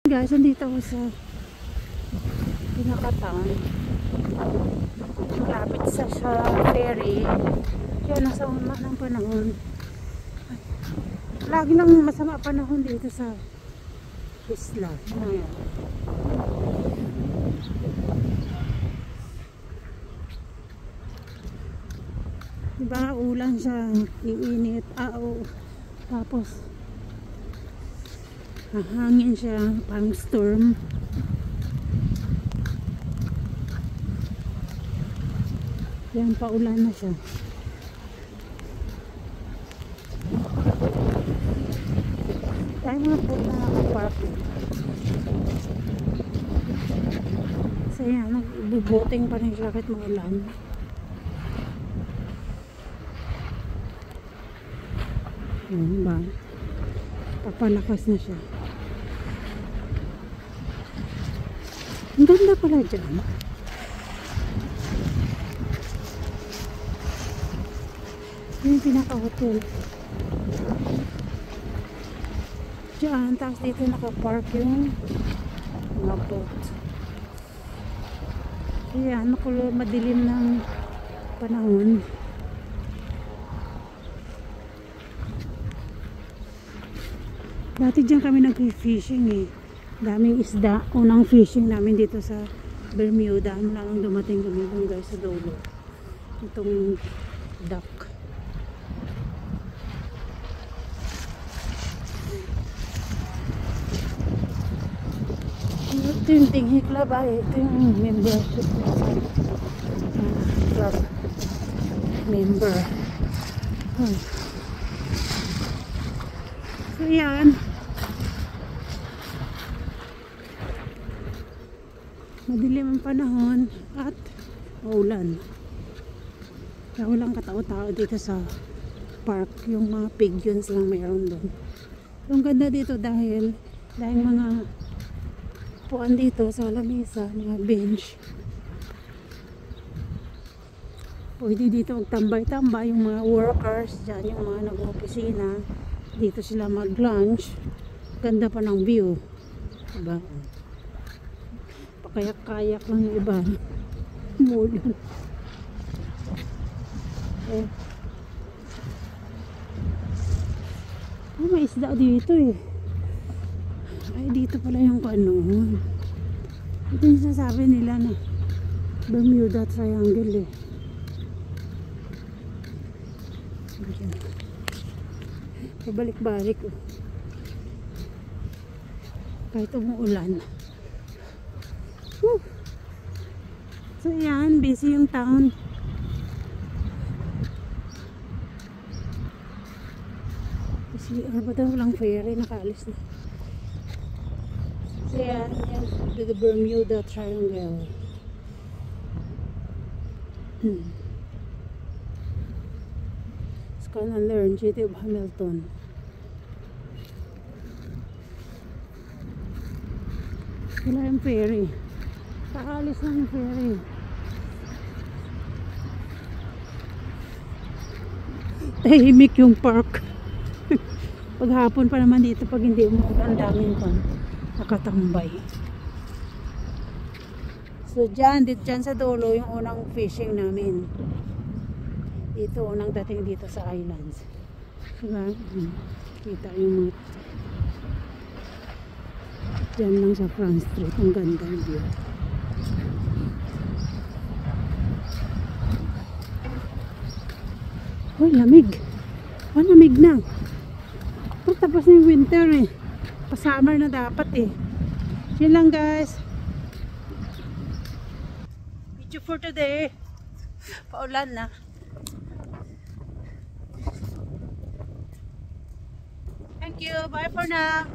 Guys, nandito ako sa pinaka-town. Malapit sa ferry. Kaya nasa una ng panahon. Ay, lagi nang masama panahon dito sa isla. Ayan. Diba, ulan siya, iinit, tapos hangin siya, pang storm. Yan, paulan na siya. Tayo mga po na nakapark. So yan, nag-boating pa rin siya kahit maulan. Yan ba? Papalakas na siya. Ang ganda pala dyan. Yung pinaka-hotel. Diyan, tapos dito nakapark yung mga boat. Ayan, nakulo madilim ng panahon. Dati dyan kami nag-fishing eh. Daming isda. Unang fishing namin dito sa Bermuda. Nang dumating kami dun guys sa dulo. Itong dock. Ito yung Tinghi Club ay. Ito yung membership club member. So yan, madilim ang panahon at maulan. Kaya walang katao-tao dito sa park. Yung mga pigeons lang mayroon doon. Yung ganda dito dahil mga puan dito sa lamesa, mga bench. Pwede dito magtambay-tambay yung mga workers dyan, yung mga nag-opisina. Dito sila mag-lunch. Ganda pa ng view. Diba? Pakayak-kayak lang yung iba. Umulan. Eh. May isda dito eh. Ay, dito pala yung kanon. Ito yung sasabi nila na Bermuda Triangle eh. Pabalik-balik oh. Kahit umuulan. So yan, busy yung town. Kasi ano ba daw lang ferry, nakaalis na. So yan, to the Bermuda Triangle. Scan and Learn, City of Hamilton. Wala yung ferry. Pakaalis lang yung ferry. Tahimik yung park. Paghapon pa naman dito pag hindi umulan, daming nakatambay. So dyan sa dulo yung unang fishing namin. Dito unang dating dito sa islands. Diba? Kita yung mga dyan lang sa Front Street. Ang ganda ng view. Uy, lamig. Oh, lamig na. Oh, tapos na yung winter eh. Pa-summer na dapat eh. Yun lang guys. Video for today. Paulan na. Thank you. Bye for now.